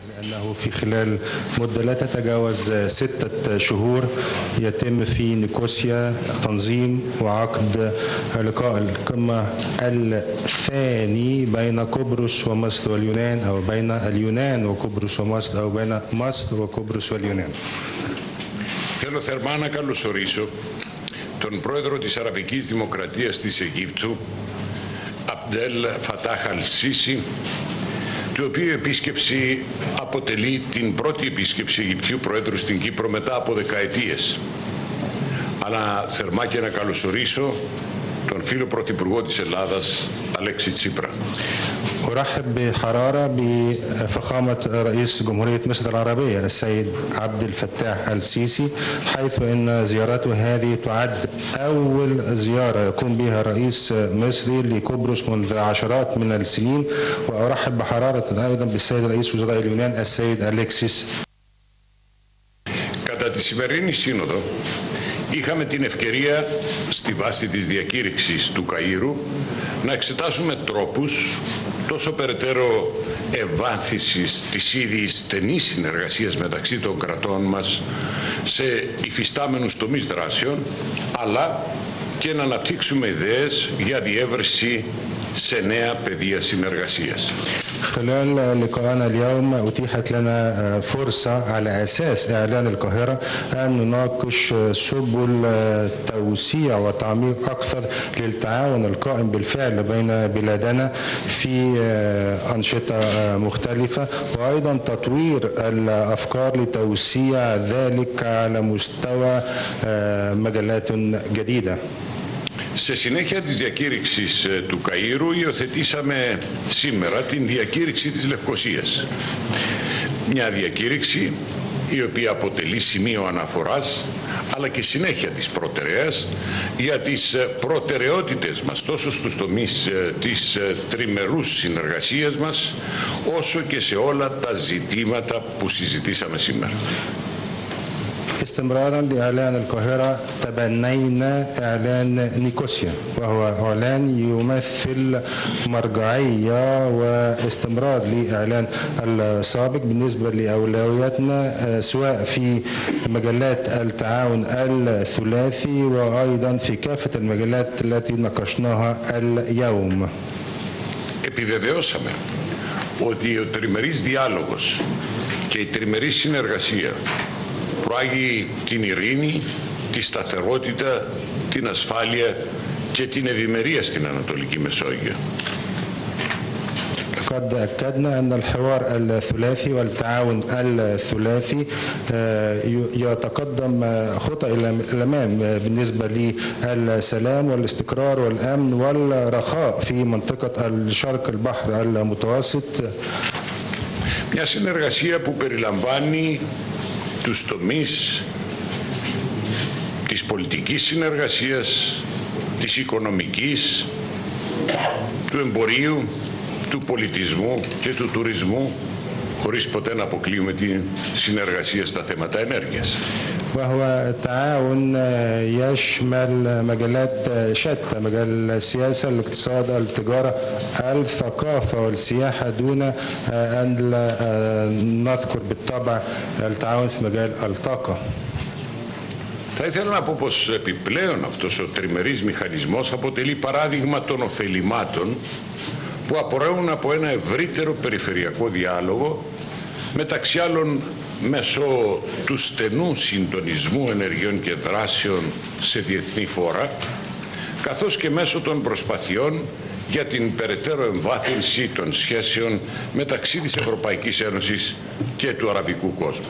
لأنه في خلال مدة لا تتجاوز 6 شهور يتم في نيكوسيا تنظيم وعقد لقاء القمة الثاني بين قبرص ومصر واليونان، أو بين اليونان وقبرص ومصر، أو بين مصر وقبرص واليونان. Θέλω θερμά να καλωσορίσω τον πρόεδρο της Αραβικής Δημοκρατίας της Αιγύπτου, Abdel Fattah al-Sisi, του οποίου επίσκεψη αποτελεί την πρώτη επίσκεψη Αιγυπτίου Προέδρου στην Κύπρο μετά από δεκαετίες. Αλλά θερμά και να καλωσορίσω τον φίλο Πρωθυπουργό της Ελλάδας, Αλέξη Τσίπρα. أرحب بحرارة بفخامة رئيس جمهورية مصر العربية السيد عبد الفتاح السيسي، حيث أن زيارته هذه تعد أول زيارة يقوم بها رئيس مصري لقبرص منذ عشرات من السنين. وأرحب بحرارة أيضا بالسيد رئيس وزراء اليونان السيد أليكسيس. Κατά τη σημερινή σύνοδο είχαμε την ευκαιρία στη βάση της διακήρυξης του Καΐρου να εξετάσουμε τρόπους τόσο περαιτέρω ευάνθησης της ήδη στενής συνεργασίας μεταξύ των κρατών μας σε υφιστάμενους τομείς δράσεων, αλλά και να αναπτύξουμε ιδέες για διεύρυνση σε νέα πεδία συνεργασίας. خلال لقاءنا اليوم أتيحت لنا فرصة على أساس إعلان القاهرة أن نناقش سبل توسيع وتعميق أكثر للتعاون القائم بالفعل بين بلادنا في أنشطة مختلفة، وأيضا تطوير الأفكار لتوسيع ذلك على مستوى مجالات جديدة. Σε συνέχεια της διακήρυξης του Καΐρου υιοθετήσαμε σήμερα την διακήρυξη της Λευκωσίας. Μια διακήρυξη η οποία αποτελεί σημείο αναφοράς αλλά και συνέχεια της προτεραίας για τις προτεραιότητες μας τόσο στους τομείς της τριμερούς συνεργασίας μας όσο και σε όλα τα ζητήματα που συζητήσαμε σήμερα. استمرارا لإعلان القاهرة تبنينا إعلان نيكوسيا، وهو إعلان يمثل مرجعية واستمرار لإعلان السابق بالنسبة لأولوياتنا سواء في مجالات التعاون الثلاثي وأيضا في كافة المجالات التي ناقشناها اليوم. Επιβεβαιώσαμε ότι ο τριμερής διάλογος και η τριμερή συνεργασία προάγει την ειρήνη, τη σταθερότητα, την ασφάλεια και την ευημερία στην Ανατολική Μεσόγειο. قد أكدنا أن الحوار الثلاثي والتعاون الثلاثي يتقدم خطى إلى الأمام بالنسبة للسلام والاستقرار والأمن والرخاء في منطقة الشرق البحر المتوسط. Μια συνεργασία που περιλαμβάνει τους τομείς της πολιτικής συνεργασίας, της οικονομικής, του εμπορίου, του πολιτισμού και του τουρισμού, χωρίς ποτέ να αποκλείουμε τη συνεργασία στα θέματα ενέργειας. وهو تعاون يشمل مجالات شتى، مجال السياسة، الاقتصاد، التجارة، الثقافة والسياحة، دون أن نذكر بالطبع التعاون في مجال الطاقة. Θα ήθελα να πω πως επιπλέον αυτός ο τριμερής μηχανισμός αποτελεί παράδειγμα των ωφελημάτων που απορρέουν από ένα ευρύτερο περιφερειακό διάλογο, μεταξύ άλλων μέσω του στενού συντονισμού ενεργειών και δράσεων σε διεθνή φόρα, καθώς και μέσω των προσπαθειών για την περαιτέρω εμβάθυνση των σχέσεων μεταξύ της Ευρωπαϊκής Ένωσης και του αραβικού κόσμου.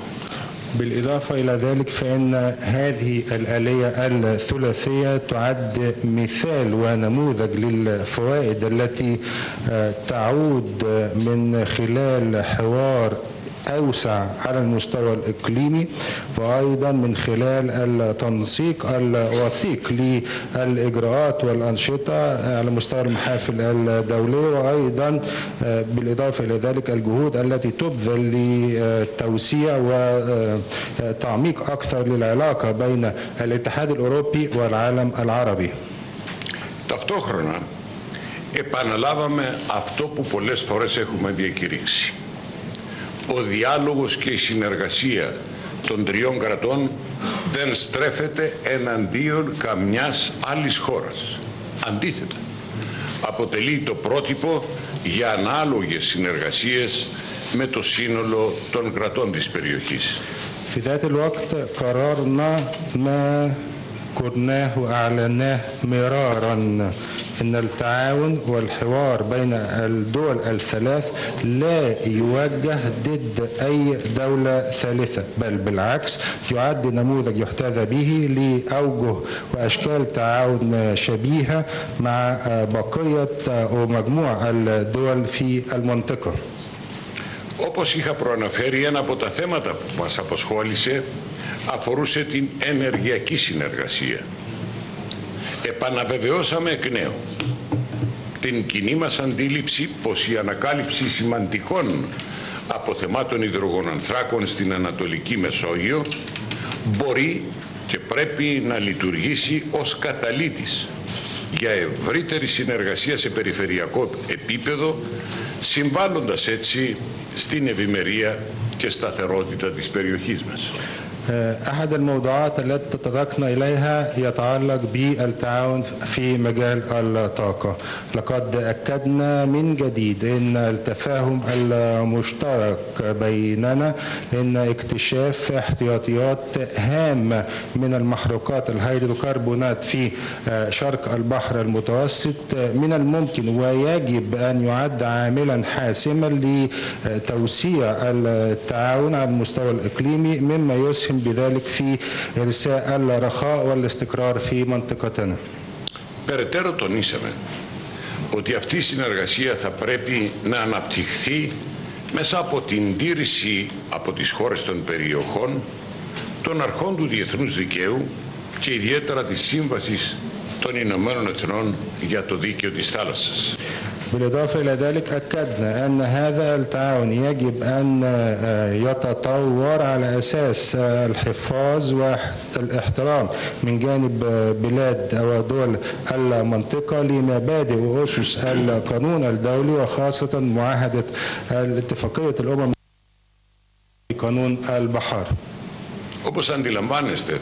بالإضافة إلى ذلك فإن هذه الآلية الثلاثية تعد مثال ونموذج للفوائد التي تعود من خلال حوار أوسع على المستوى الإقليمي، وأيضا من خلال التنسيق الوثيق للإجراءات والأنشطة على مستوى المحافل الدولية، وأيضا بالإضافة إلى ذلك الجهود التي تبذل لتوسيع وتعميق أكثر للعلاقة بين الاتحاد الأوروبي والعالم العربي. Ταυτόχρονα επαναλάβαμε αυτό που πολλές φορές έχουμε διακηρύξει, ο διάλογος και η συνεργασία των τριών κρατών δεν στρέφεται εναντίον καμιάς άλλης χώρας. Αντίθετα, αποτελεί το πρότυπο για ανάλογες συνεργασίες με το σύνολο των κρατών της περιοχής. في ذات الوقت قررنا ما كناه وأعلناه مرارا أن التعاون والحوار بين الدول الثلاث لا يوجه ضد أي دولة ثالثة، بل بالعكس يعد نموذج يحتذى به لأوجه وأشكال تعاون شبيهة مع بقية ومجموع الدول في المنطقة. Όπως είχα προαναφέρει, ένα από τα θέματα που μας απασχόλησε αφορούσε την ενεργειακή συνεργασία. Επαναβεβαιώσαμε εκ νέου την κοινή μας αντίληψη πως η ανακάλυψη σημαντικών αποθεμάτων υδρογονανθράκων στην Ανατολική Μεσόγειο μπορεί και πρέπει να λειτουργήσει ως καταλύτης για ευρύτερη συνεργασία σε περιφερειακό επίπεδο, συμβάλλοντας έτσι στην ευημερία και σταθερότητα της περιοχής μας. أحد الموضوعات التي تطرقنا إليها يتعلق بالتعاون في مجال الطاقة. لقد أكدنا من جديد أن التفاهم المشترك بيننا أن اكتشاف احتياطيات هامة من المحروقات الهيدروكربونات في شرق البحر المتوسط من الممكن ويجب أن يعد عاملا حاسما لتوسيع التعاون على المستوى الإقليمي مما يسهم بذلك في إرساء الرخاء والاستقرار في منطقتنا. Περαιτέρω τονίσαμε ότι αυτή η συνεργασία θα πρέπει να αναπτυχθεί μέσα από την τήρηση από τις χώρες των περιοχών των αρχών του διεθνούς δικαίου και ιδιαίτερα της Σύμβασης των Ηνωμένων Εθνών για το Δίκαιο της Θάλασσας. بالإضافة إلى ذلك أكدنا أن هذا التعاون يجب أن يتطور على أساس الحفاظ والاحترام من جانب بلاد أو دول المنطقة لمبادئ وأسس القانون الدولي وخاصة معاهدة اتفاقية الأمم قانون البحار. Όπως αντιλαμβάνεστε,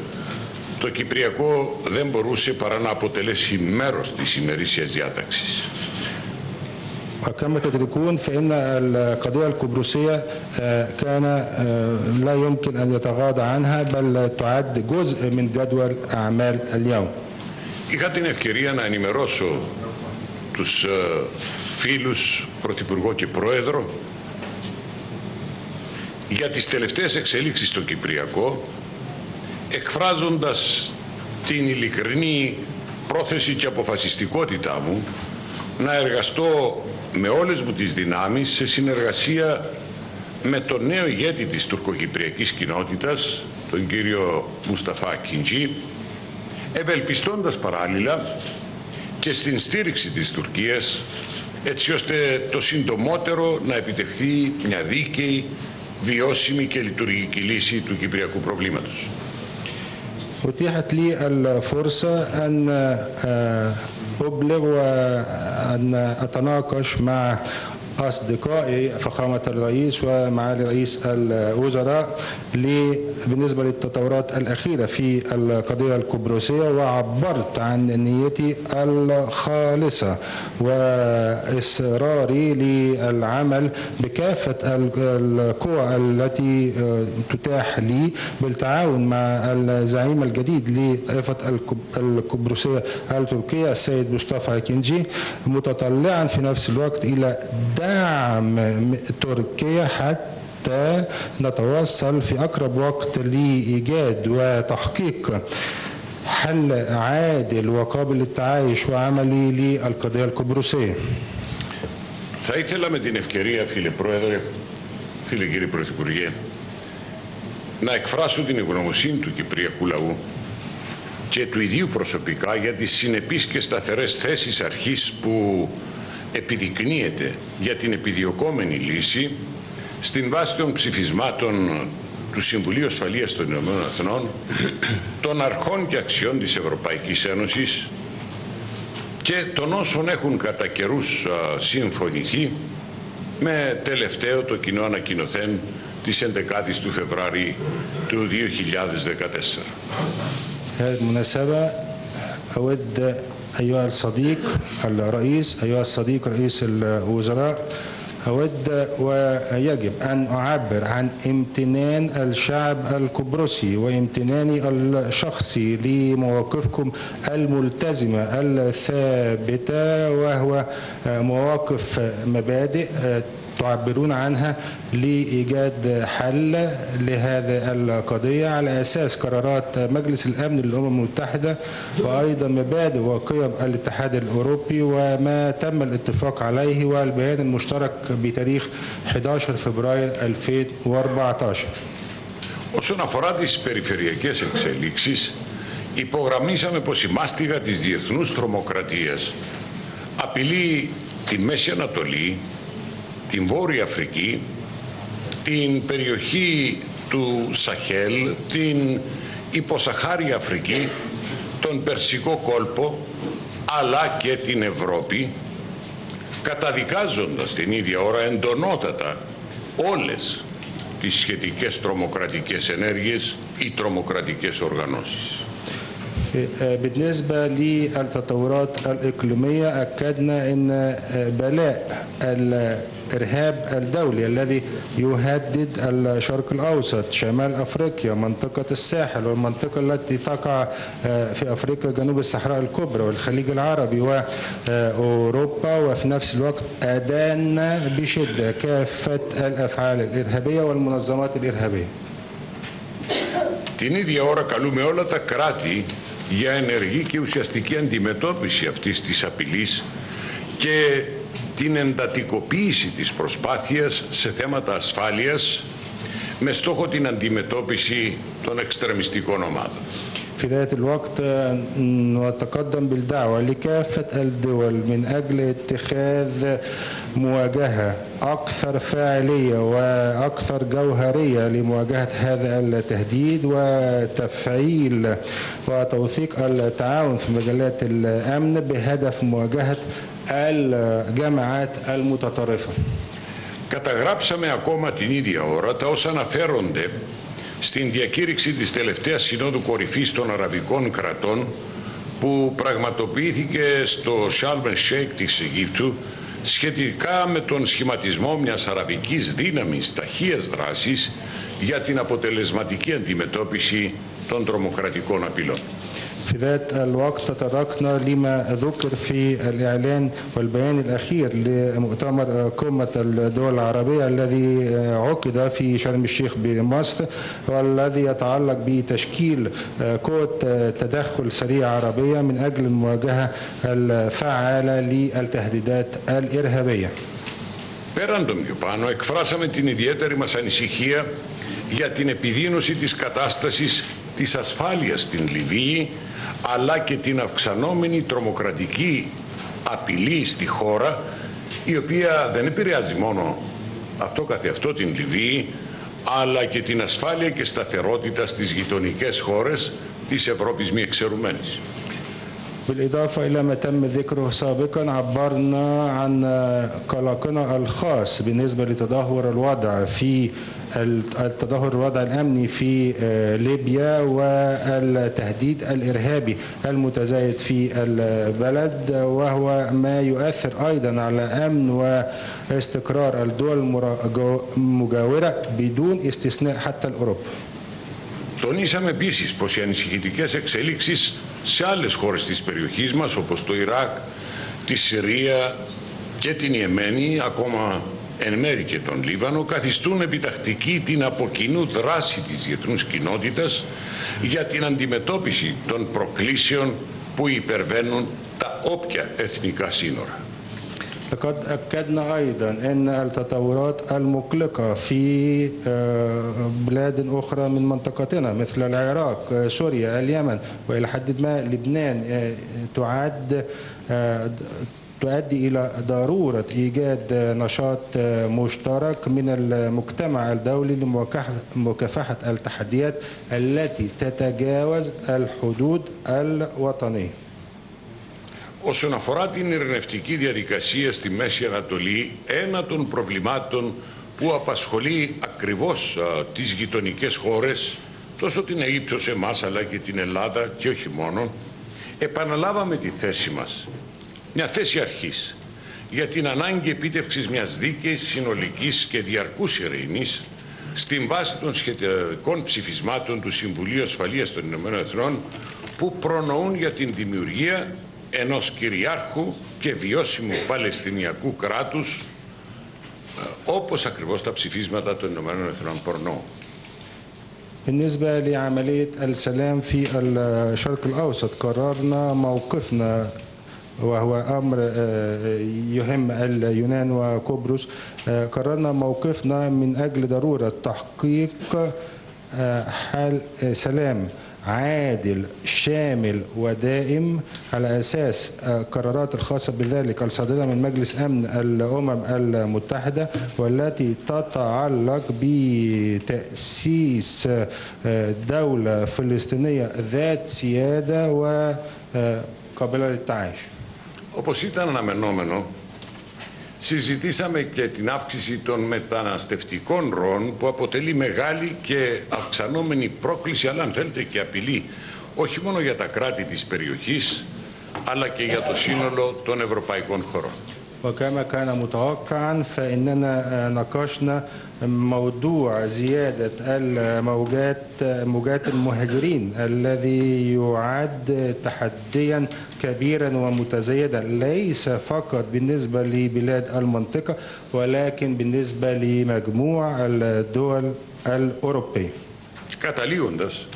το Κυπριακό δεν μπορούσε παρά να αποτελέσει μέρος της ημερήσιας διάταξης. وكما تدركون فإن القضية القبرصية كان لا يمكن أن يتغاضى عنها بل تعد جزء من جدول أعمال اليوم. Είχα την ευκαιρία να ενημερώσω τους φίλους Πρωθυπουργό και Πρόεδρο για τις τελευταίες εξελίξεις στο Κυπριακό, εκφράζοντας την ειλικρινή πρόθεση και αποφασιστικότητά μου να εργαστώ με όλες μου τις δυνάμεις σε συνεργασία με τον νέο ηγέτη της τουρκοκυπριακής κοινότητας, τον κύριο Μουσταφά Κιντζή, ευελπιστώντας παράλληλα και στην στήριξη της Τουρκίας, έτσι ώστε το συντομότερο να επιτευχθεί μια δίκαιη, βιώσιμη και λειτουργική λύση του κυπριακού προβλήματος. أتيحت لي الفرصة أن أبلغ وأن أتناقش مع أصدقائي فخامة الرئيس ومعالي رئيس الوزراء بالنسبة للتطورات الأخيرة في القضية القبرصية، وعبرت عن نيتي الخالصة وإصراري للعمل بكافة القوى التي تتاح لي بالتعاون مع الزعيم الجديد لطائفة القبرصية التركية السيد مصطفى كنجي، متطلعا في نفس الوقت إلى دعم تركيا حتى نتوصل في أقرب وقت لإيجاد وتحقيق حل عادل وقابل للتعايش وعملي للقضية القبرصية. Θα ήθελα με την ευκαιρία, φίλε Πρόεδρε, φίλε κύριε Πρωθυπουργέ, να εκφράσω την ευγνωμοσύνη του Κυπριακού λαού και του ιδίου προσωπικά για τις συνεπείς και σταθερές θέσεις αρχής που επιδεικνύεται για την επιδιωκόμενη λύση στην βάση των ψηφισμάτων του Συμβουλίου Ασφαλείας των Ηνωμένων Εθνών, των αρχών και αξιών της Ευρωπαϊκής Ένωσης και των όσων έχουν κατά καιρούς συμφωνηθεί με τελευταίο το κοινό ανακοινωθέν της 11ης του Φεβρουαρίου του 2014. بالمناسبة أود أيها الصديق الرئيس، أيها الصديق رئيس الوزراء، أود ويجب أن أعبر عن امتنان الشعب القبرصي وامتناني الشخصي لمواقفكم الملتزمة الثابتة، وهو مواقف مبادئ تعبرون عنها لإيجاد حل لهذه القضية على أساس قرارات مجلس الأمن للأمم المتحدة، وأيضا مبادئ وقيم الاتحاد الأوروبي وما تم الاتفاق عليه والبيان المشترك بتاريخ 11 فبراير 2014. Όσον αφορά τις περιφερειακές εξελίξεις, υπογραμμίσαμε πως η μάστιγα της διεθνούς τρομοκρατίας απειλεί τη Μέση Ανατολή, την Βόρεια Αφρική, την περιοχή του Σαχέλ, την υποσαχάρια Αφρική, τον Περσικό κόλπο, αλλά και την Ευρώπη, καταδικάζοντας την ίδια ώρα εντονότατα όλες τις σχετικές τρομοκρατικές ενέργειες ή τρομοκρατικές οργανώσεις. بالنسبة للتطورات الإقليمية أكدنا أن بلاء الإرهاب الدولي الذي يهدد الشرق الأوسط، شمال أفريقيا، منطقة الساحل والمنطقة التي تقع في أفريقيا جنوب الصحراء الكبرى والخليج العربي وأوروبا، وفي نفس الوقت أدانا بشدة كافة الأفعال الإرهابية والمنظمات الإرهابية. Την ίδια ώρα καλούμε όλα τα κράτη για ενεργή και ουσιαστική αντιμετώπιση αυτής της απειλής και την εντατικοποίηση της προσπάθειας σε θέματα ασφάλειας με στόχο την αντιμετώπιση των εξτρεμιστικών ομάδων. في ذات الوقت نتقدم بالدعوة لكافة الدول من أجل اتخاذ مواجهة أكثر فاعلية وأكثر جوهرية لمواجهة هذا التهديد وتفعيل وتوثيق التعاون في مجالات الأمن بهدف مواجهة الجماعات المتطرفة. Καταγράψαμε ακόμα την ίδια ώρα τα όσα αναφέρονται στην διακήρυξη της τελευταίας Συνόδου Κορυφής των Αραβικών Κρατών που πραγματοποιήθηκε στο Σαρμ ελ-Σέικ της Αιγύπτου σχετικά με τον σχηματισμό μιας αραβικής δύναμης ταχείας δράσης για την αποτελεσματική αντιμετώπιση των τρομοκρατικών απειλών. في ذات الوقت تطرقنا لما ذكر في الإعلان والبيان الأخير لمؤتمر قمة الدول العربية الذي عقد في شرم الشيخ بمصر، والذي يتعلق بتشكيل قوة تدخل سريع عربية من أجل المواجهة الفعالة للتهديدات الإرهابية. Πέραν των πιο πάνω, εκφράσαμε την ιδιαίτερη μας ανησυχία για την επιδείνωση της κατάστασης της ασφάλειας στην Λιβύη, αλλά και την αυξανόμενη τρομοκρατική απειλή στη χώρα, η οποία δεν επηρεάζει μόνο αυτό καθεαυτό την Λιβύη, αλλά και την ασφάλεια και σταθερότητα στις γειτονικές χώρες της Ευρώπης μη εξαιρουμένης. بالإضافة إلى ما تم ذكره سابقا، عبرنا عن قلقنا الخاص بالنسبة لتدهور الوضع الأمني في ليبيا والتهديد الإرهابي المتزايد في البلد، وهو ما يؤثر أيضا على أمن واستقرار الدول المجاورة بدون استثناء حتى الأوروبا. Τονίσαμε επίσης πως οι ανησυχητικές εξελίξεις σε άλλες χώρες της περιοχής μας, όπως το Ιράκ, τη Συρία και την Ιεμένη, ακόμα εν μέρει και τον Λίβανο, καθιστούν επιτακτική την από κοινού δράση της διεθνούς κοινότητας για την αντιμετώπιση των προκλήσεων που υπερβαίνουν τα όποια εθνικά σύνορα. لقد أكدنا أيضا أن التطورات المقلقة في بلاد أخرى من منطقتنا مثل العراق، سوريا، اليمن، وإلى حد ما لبنان تؤدي إلى ضرورة إيجاد نشاط مشترك من المجتمع الدولي لمكافحة التحديات التي تتجاوز الحدود الوطنية. όσον αφορά την ειρηνευτική διαδικασία στη Μέση Ανατολή, ένα των προβλημάτων που απασχολεί ακριβώς τις γειτονικές χώρες, τόσο την Αίγυπτο σε εμάς αλλά και την Ελλάδα και όχι μόνο, επαναλάβαμε τη θέση μας, μια θέση αρχής, για την ανάγκη επίτευξης μιας δίκαιης, συνολικής και διαρκούς ειρήνης στην βάση των σχετικών ψηφισμάτων του Συμβουλίου Ασφαλείας των Ηνωμένων Εθνών που προνοούν για την δημιουργία ενός κυριάρχου και βιώσιμου Παλαιστινιακού κράτους, όπως ακριβώς τα ψηφίσματα των Ηνωμένων Εθνών προνοούν. بالنسبة لعملية السلام في الشرق الأوسط قررنا موقفنا وهو أمر يهم اليونان وقبرص. قررنا موقفنا من أجل ضرورة تحقيق حل سلام عادل شامل ودائم على أساس القرارات الخاصة بذلك الصادرة من مجلس أمن الأمم المتحدة والتي تتعلق بتأسيس دولة فلسطينية ذات سيادة وقابلة للتعايش. Όπως ήταν αναμενόμενο, συζητήσαμε και την αύξηση των μεταναστευτικών ροών που αποτελεί μεγάλη και αυξανόμενη πρόκληση, αλλά αν θέλετε και απειλή, όχι μόνο για τα κράτη της περιοχής, αλλά και για το σύνολο των ευρωπαϊκών χωρών. وكما كان متوقعا فإننا ناقشنا موضوع زيادة موجات المهاجرين الذي يعد تحديا كبيرا ومتزايدا ليس فقط بالنسبة لبلاد المنطقة ولكن بالنسبة لمجموع الدول الأوروبية. Καταλήγοντας,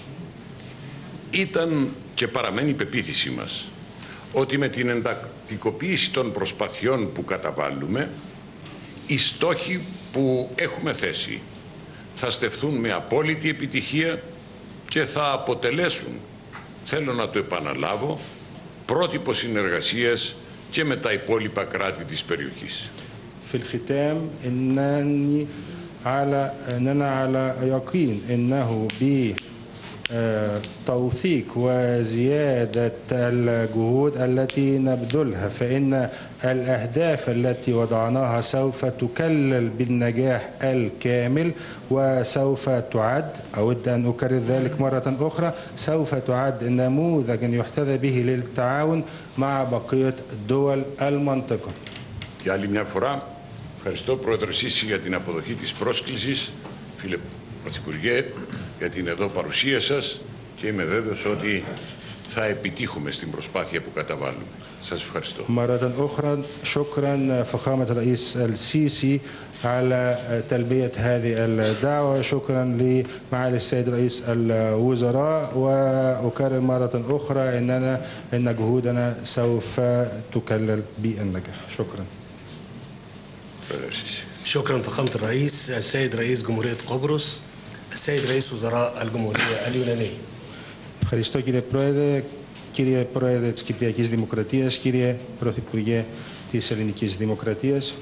ήταν και παραμένει η πεποίθησή μας ότι με την εντατικοποίηση των προσπαθειών που καταβάλουμε, οι στόχοι που έχουμε θέσει θα στεφθούν με απόλυτη επιτυχία και θα αποτελέσουν, θέλω να το επαναλάβω, πρότυπο συνεργασίας και με τα υπόλοιπα κράτη της περιοχής. في الختام إننا على يقين إنه توثيق وزيادة الجهود التي نبذلها فإن الأهداف التي وضعناها سوف تكلل بالنجاح الكامل وسوف تعد أود أن أكرر ذلك مرة أخرى سوف تعد نموذجا يحتذى به للتعاون مع بقية دول المنطقة. Για άλλη μια φορά, ευχαριστώ Πρόεδρε Σίση για την αποδοχή της πρόσκλησης, φίλε Πρωθυπουργέ, για την εδώ παρουσία σας και είμαι βέβαιος ότι θα επιτύχουμε στην προσπάθεια που καταβάλουμε. Σας ευχαριστώ. مرة أخرى شكرا فخامة الرئيس السيسي على تلبية هذه الدعوة. شكرا لمعالي السيد رئيس الوزراء وأكرر مرة أخرى إن جهودنا سوف تكلل بالنجاح. شكرا. شكرا فخامة الرئيس. السيد رئيس جمهورية قبرص، السيد رئيس وزراء الجمهورية اليونانية. Ευχαριστώ κύριε Πρόεδρε, κύριε Πρόεδρε της Κυπριακής Δημοκρατίας, κύριε Πρωθυπουργέ της Ελληνικής Δημοκρατίας.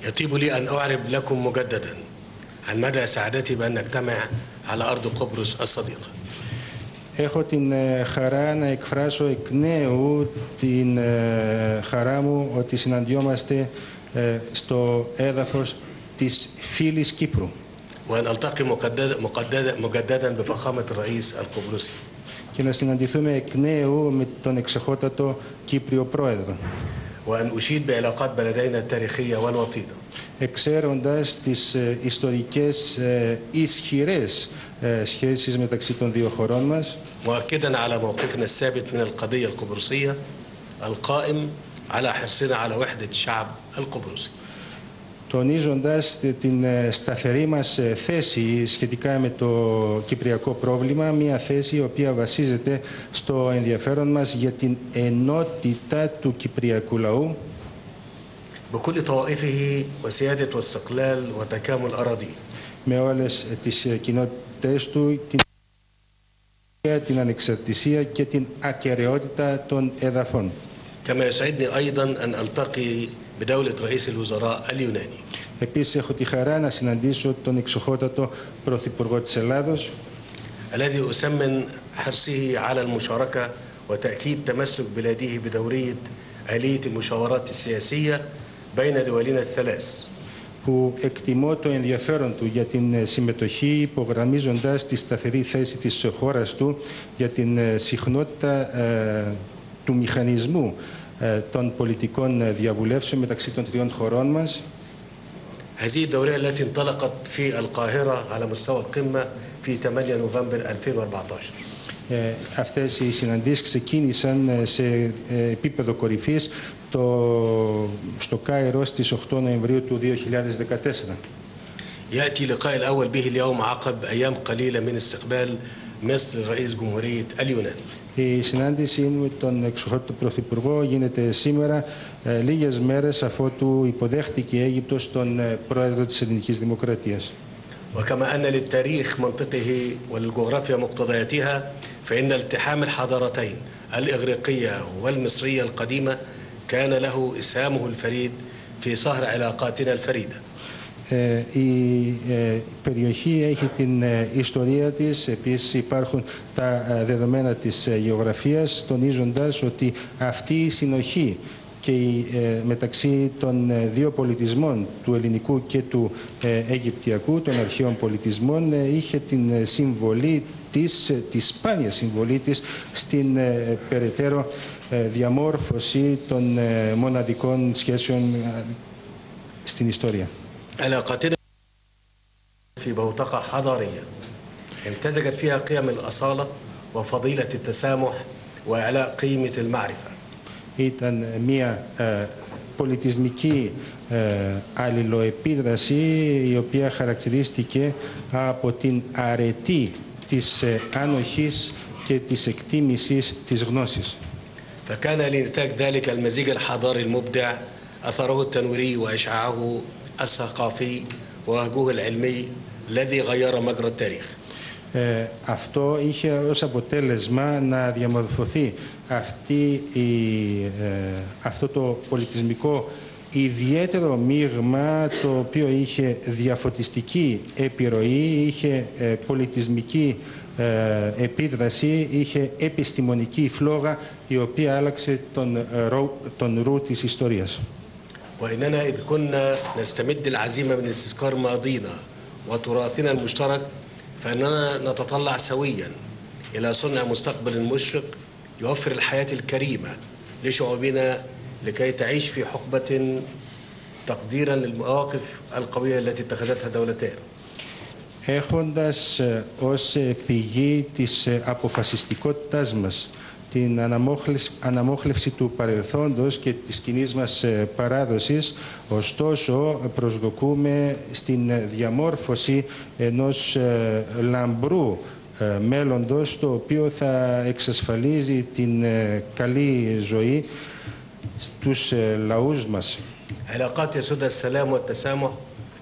يطيب لي أن أعرب لكم مجددا عن مدى سعادتي بأن نجتمع على أرض قبرص الصديقة. Έχω την χαρά να εκφράσω εκ νέου την χαρά μου ότι συναντιόμαστε στο έδαφος της φίλης Κύπρου. وأن ألتقي مجددا بفخامة الرئيس القبرصي. Και να συναντηθούμε εκ νέου με τον εξοχότατο Κύπριο Πρόεδρο. وأن أشيد بعلاقات بلدينا التاريخية والوطيدة. Εξέροντας τις ιστορικές ισχυρές σχέσεις μεταξύ των δύο χωρών μας. مؤكدا على موقفنا الثابت من القضية القبرصية القائم على حرصنا على وحدة الشعب القبرصي. Τονίζοντας την σταθερή μας θέση σχετικά με το κυπριακό πρόβλημα, μια θέση η οποία βασίζεται στο ενδιαφέρον μας για την ενότητα του κυπριακού λαού بكل طوائفه وسيادة واستقلال وتكامل أراضيه. με όλες τις κοινότητες του, την ανεξαρτησία και την ακεραιότητα των εδαφών. كما يسعدني أيضا أن ألتقي بدولة رئيس الوزراء اليوناني. Επίσης έχω τη χαρά να συναντήσω τον εξοχότατο Πρωθυπουργό της Ελλάδος, الذي أسمن حرصه على المشاركة وتأكيد تمسك بلاده بدورية آلية المشاورات السياسية بين دولنا الثلاث. Που εκτιμώ το ενδιαφέρον του για την συμμετοχή, υπογραμμίζοντας τη σταθερή θέση της χώρας του για την συχνότητα του μηχανισμού των πολιτικών διαβουλεύσεων μεταξύ των τριών χωρών μας. هذه الدورية التي انطلقت في القاهرة على مستوى القمة في 8 نوفمبر 2014. Αυτές οι συναντήσεις ξεκίνησαν σε επίπεδο κορυφής στο Κάιρο στις 8 Νοεμβρίου του 2014. يأتي اللقاء الأول به اليوم عقب أيام قليلة من استقبال مصر رئيس جمهورية اليونان. Η συνάντηση με τον εξοχότατο Πρωθυπουργό γίνεται σήμερα, λίγες μέρες αφότου υποδέχτηκε η Αίγυπτος τον πρόεδρο της Ελληνικής Δημοκρατίας. وكما أن للتاريخ منطقه وللجغرافيا مقتضياتها فإن التحام الحضارتين الإغريقية والمصرية القديمة كان له إسهامه الفريد في صهر علاقاتنا الفريدة. Η περιοχή έχει την ιστορία της, επίσης υπάρχουν τα δεδομένα της γεωγραφίας, τονίζοντας ότι αυτή η συνοχή και μεταξύ των δύο πολιτισμών, του ελληνικού και του αιγυπτιακού, των αρχαίων πολιτισμών, είχε την συμβολή της, τη σπάνια συμβολή της στην περαιτέρω διαμόρφωση των μοναδικών σχέσεων στην ιστορία. علاقاتنا في بوتقة حضارية امتزجت فيها قيم الأصالة وفضيلة التسامح وإعلاء قيمة المعرفة. Ήταν μια πολιτισμική αλληλοεπίδραση η οποία χαρακτηρίστηκε από την αρετή της άνοχης και της εκτίμησης της γνώσης. فكان لنتاج ذلك المزيج الحضاري المبدع أثره التنويري وإشعاعه الثقافي ووجهه العلمي الذي غير مجرى التاريخ. Αυτό είχε ως αποτέλεσμα να διαμορφωθεί αυτό το πολιτισμικό ιδιαίτερο μείγμα, το οποίο είχε διαφωτιστική επιρροή, είχε πολιτισμική επίδραση, είχε επιστημονική φλόγα η οποία άλλαξε τον ρου της ιστορίας. وإننا إذ كنا نستمد العزيمة من استذكار ماضينا وتراثنا المشترك فإننا نتطلع سويا إلى صنع مستقبل مشرق يوفر الحياة الكريمة لشعوبنا لكي تعيش في حقبة تقديرا للمواقف القوية التي اتخذتها دولتان. Έχοντας ως πηγή της αποφασιστικότητάς μας την αναμόχλευση του παρελθόντος και της κοινής μας παράδοσης, ωστόσο προσδοκούμε στην διαμόρφωση ενός λαμπρού μέλλοντος, το οποίο θα εξασφαλίζει την καλή ζωή στους λαούς μας. علاقات يسودها السلام والتسامح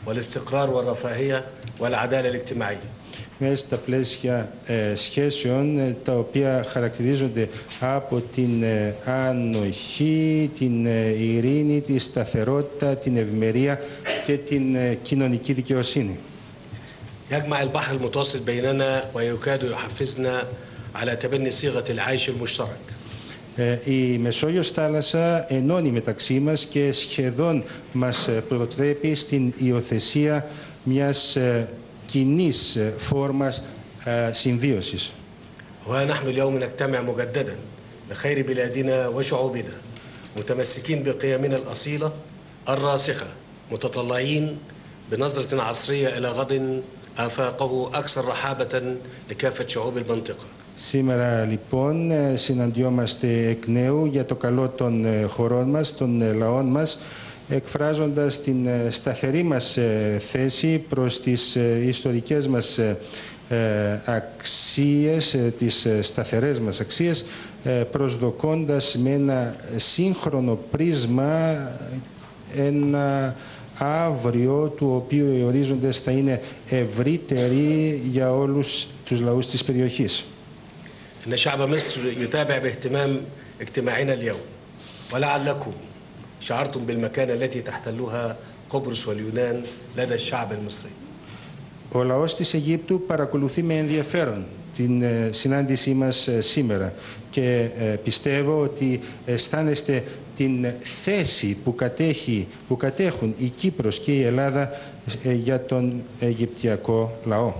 والاستقرار والرفاهية والعدالة الاجتماعية. Μέσα στα πλαίσια σχέσεων τα οποία χαρακτηρίζονται από την ανοχή, την ειρήνη, τη σταθερότητα, την ευημερία και την κοινωνική δικαιοσύνη. يجمع البحر المتوسط بيننا ويكاد يحفزنا على تبني صيغة العيش المشترك. Η Μεσόγειος θάλασσα ενώνει μεταξύ μας και σχεδόν μας προτρέπει στην υιοθεσία μιας κοινής φόρμας συμβίωσης. ونحن اليوم نجتمع مجددا لخير بلادنا وشعوبنا متمسكين بقيمنا الأصيلة الراسخة متطلعين بنظرة عصرية إلى غد آفاقه أكثر رحابة لكافة شعوب المنطقة. Σήμερα λοιπόν συναντιόμαστε εκ νέου για το καλό των χωρών μας, των λαών μας, εκφράζοντας την σταθερή μας θέση προς τις ιστορικές μας αξίες, τις σταθερές μας αξίες, προσδοκώντας με ένα σύγχρονο πρίσμα ένα αύριο του οποίου οι ορίζοντες θα είναι ευρύτεροι για όλους τους λαούς της περιοχής. إن شعب مصر يتابع باهتمام اجتماعنا اليوم ولعلكم شعرتم بالمكانة التي تحتلها قبرص واليونان لدى الشعب المصري. Ο λαός της Αιγύπτου παρακολουθεί με ενδιαφέρον στην συνάντησή μας σήμερα και πιστεύω ότι αισθάνεστε την θέση που κατέχουν η Κύπρος και η Ελλάδα για τον Αιγυπτιακό λαό.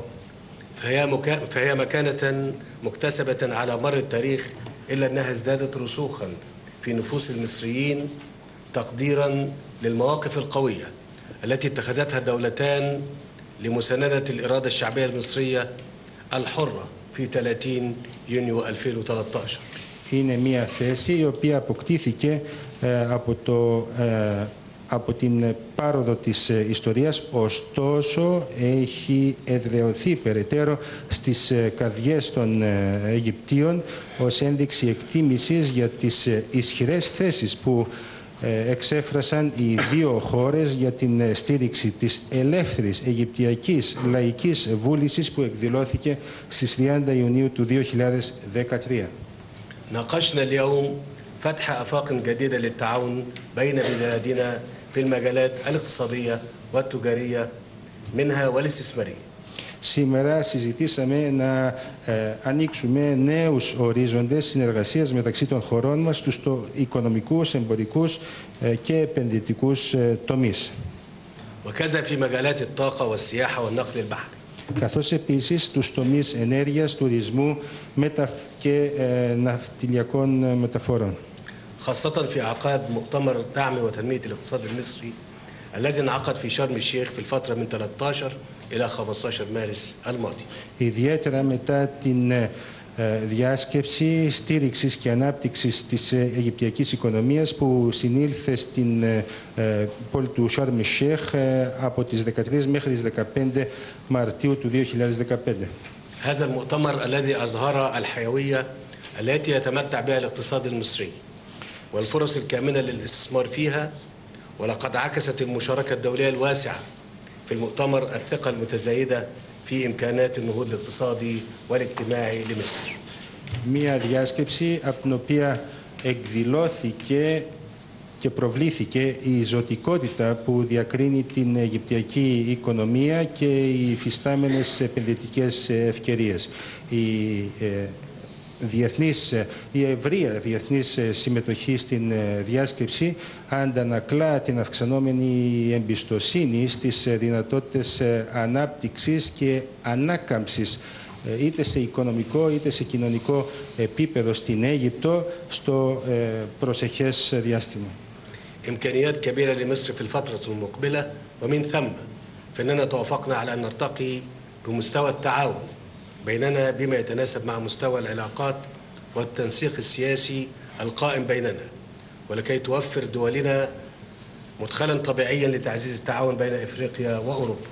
فهي مكانة مكتسبة على مر التاريخ إلا أنها ازدادت رسوخا في نفوس المصريين تقديرا للمواقف القوية التي اتخذتها الدولتان لمساندة الإرادة الشعبية المصرية الحرة في 30 يونيو 2013. Είναι μια θέση η οποία αποκτήθηκε από την πάροδο της ιστορίας, ωστόσο έχει εδραιωθεί περαιτέρω στις καρδιές των Αιγυπτίων ως ένδειξη εκτίμησης για τις ισχυρές θέσεις που εξέφρασαν οι δύο χώρες για την στήριξη της ελεύθερης Αιγυπτιακής λαϊκής βούλησης που εκδηλώθηκε στις 30 Ιουνίου του 2013. ناقشنا اليوم فتح آفاق جديدة للتعاون بين بلادنا في المجالات الاقتصادية والتجارية منها والاستثمارية. Σήμερα συζητήσαμε να ανοίξουμε νέους ορίζοντες συνεργασίας μεταξύ των χωρών μας στους οικονομικούς, εμπορικούς και επενδυτικούς τομείς. وكذا في مجالات الطاقة والسياحة والنقل البحري. Καθώς επίσης στους τομείς ενέργειας, τουρισμού και ναυτιλιακών μεταφορών. خاصة في أعقاب مؤتمر دعم وتنمية الاقتصاد المصري الذي انعقد في شرم الشيخ في الفترة من 13 إلى 15 مارس الماضي. Ιδιαίτερα μετά την διάσκεψη στήριξης και ανάπτυξης της Αιγυπτιακής οικονομίας που συνήλθε στην πόλη του Σharm el-Sheikh από τις 13 μέχρι τις 15 Μαρτίου του 2015. هذا المؤتمر الذي أظهر الحيوية التي يتمتع بها الاقتصاد المصري والفرص الكامنة للاستثمار فيها ولقد عكست المشاركة الدولية الواسعة في المؤتمر الثقة المتزايدة في إمكانات النهوض الاقتصادي والاجتماعي لمصر. Μία διάσκεψη από την οποία εκδηλώθηκε και προβλήθηκε η ζωτικότητα που διακρίνει την Αιγυπτιακή οικονομία και οι υφιστάμενες επενδυτικές ευκαιρίες. Η ευρεία διεθνής συμμετοχή στην διάσκεψη αντανακλά την αυξανόμενη εμπιστοσύνη στις δυνατότητες ανάπτυξης και ανάκαμψης είτε σε οικονομικό είτε σε κοινωνικό επίπεδο στην Αίγυπτο στο προσεχές διάστημα. إمكانيات كبيرة لمصر في الفترة المقبلة ومن ثم فإننا توافقنا على أن نرتقي بمستوى التعاون بيننا بما يتناسب مع مستوى العلاقات والتنسيق السياسي القائم بيننا ولكي توفر دولنا مدخلا طبيعيا لتعزيز التعاون بين إفريقيا وأوروبا.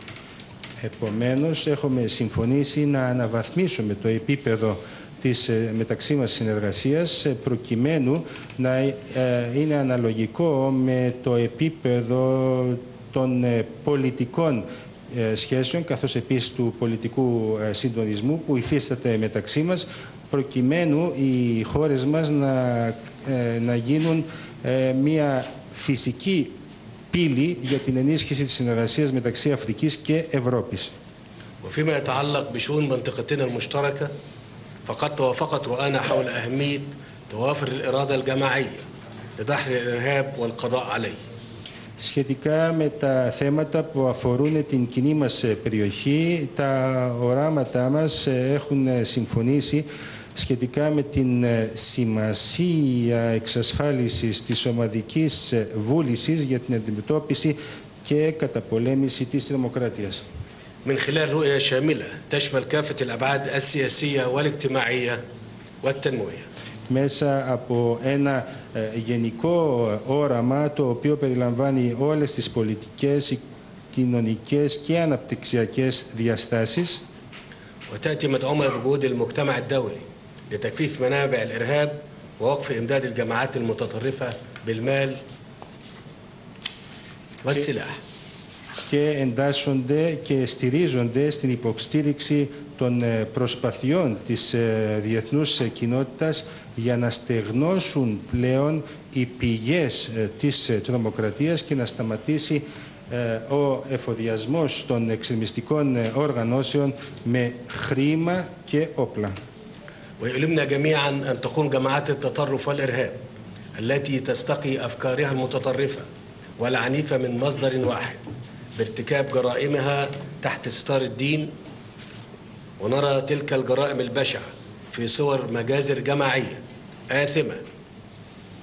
Επομένως, έχουμε συμφωνήσει να αναβαθμίσουμε το επίπεδο της μεταξύ μας συνεργασίας προκειμένου να είναι αναλογικό με το επίπεδο των πολιτικών σχέσεων καθώς επίσης του πολιτικού συντονισμού που υφίσταται μεταξύ μας προκειμένου οι χώρες μας να γίνουν μια φυσική πύλη για την ενίσχυση της συνεργασίας μεταξύ Αφρικής και Ευρώπης. وفيما يتعلق بشؤون منطقتنا المشتركة فقد توافقت رؤانا حول أهمية توافر الإرادة الجماعية لدحر الإرهاب والقضاء عليه. Σχετικά με τα θέματα που αφορούν την κοινή μας περιοχή, τα οράματά μας έχουν συμφωνήσει σχετικά με την σημασία εξασφάλισης της ομαδικής βούλησης για την αντιμετώπιση και καταπολέμηση της τρομοκρατίας. من خلال رؤية شاملة تشمل كافة الأبعاد السياسية والاجتماعية والتنموية. Μέσα από ένα γενικό όραμα το οποίο περιλαμβάνει όλες τις πολιτικές, κοινωνικές και αναπτυξιακές διαστάσεις. وتأتي مدعومة بجهود المجتمع الدولي لتكفيف منابع الإرهاب ووقف إمداد الجماعات المتطرفة بالمال والسلاح. Και εντάσσονται και στηρίζονται στην υποστήριξη των προσπαθειών της διεθνούς κοινότητας για να στεγνώσουν πλέον οι πηγές της τρομοκρατίας και να σταματήσει ο εφοδιασμός των εξτρεμιστικών οργανώσεων με χρήμα και όπλα. ويؤلمنا جميعا أن تقوم جماعات التطرف والإرهاب التي تستقي أفكارها المتطرفة والعنيفة من مصدر واحد بارتكاب جرائمها تحت ستار الدين، ونرى تلك الجرائم البشعة في صور مجازر جماعية آثمة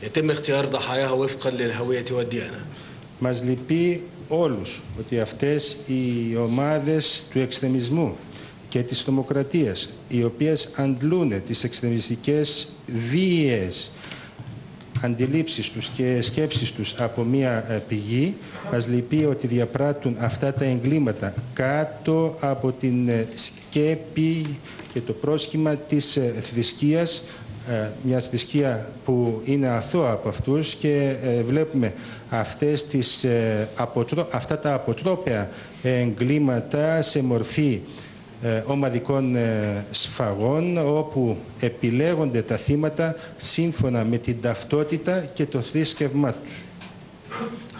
يتم اختيار ضحاياها وفقا للهوية والديانة. Μας λυπεί όλους ότι αυτές οι ομάδες του εξτρεμισμού και της τρομοκρατίας, οι οποίες αντλούν τις εξτρεμιστικές βίαιες αντιλήψεις τους και σκέψεις τους από μία πηγή, μας λυπεί ότι διαπράττουν αυτά τα εγκλήματα κάτω από την σκέπη και το πρόσχημα της θρησκείας, μια θρησκεία που είναι αθώα από αυτούς, και βλέπουμε αυτά τα αποτρόπαια εγκλήματα σε μορφή ομαδικών σφαγών, όπου επιλέγονται τα θύματα σύμφωνα με την ταυτότητα και το θρήσκευμά τους.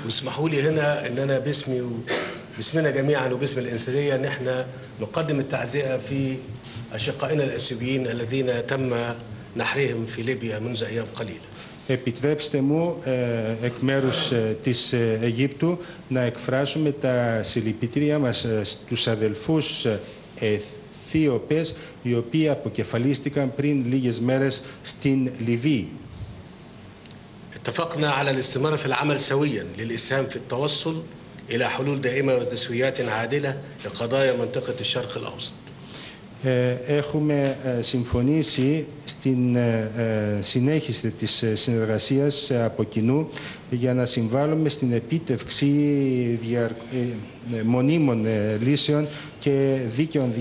واسمحوا لي هنا ان انا باسمنا جميعا وباسم الانسانيه ان احنا نقدم التعزئه في اشقائنا الاثيوبيين الذين تم نحرهم في ليبيا منذ ايام قليله. Επιτρέψτε μου εκ μέρους της Αιγύπτου να εκφράσουμε τα συλληπιτήριά μας στους αδελφούς Αιθίωπες, οι οποίοι αποκεφαλίστηκαν πριν λίγες μέρες στην Λιβύη. اتفقنا على الاستمرار في العمل سويا للإسهام في التوصل إلى حلول دائمة وتسويات عادلة لقضايا منطقة الشرق الأوسط. Έχουμε συμφωνήσει στην συνέχιση της συνεργασίας από κοινού για να συμβάλλουμε στην επίτευξη μονίμων λύσεων και δίκαιων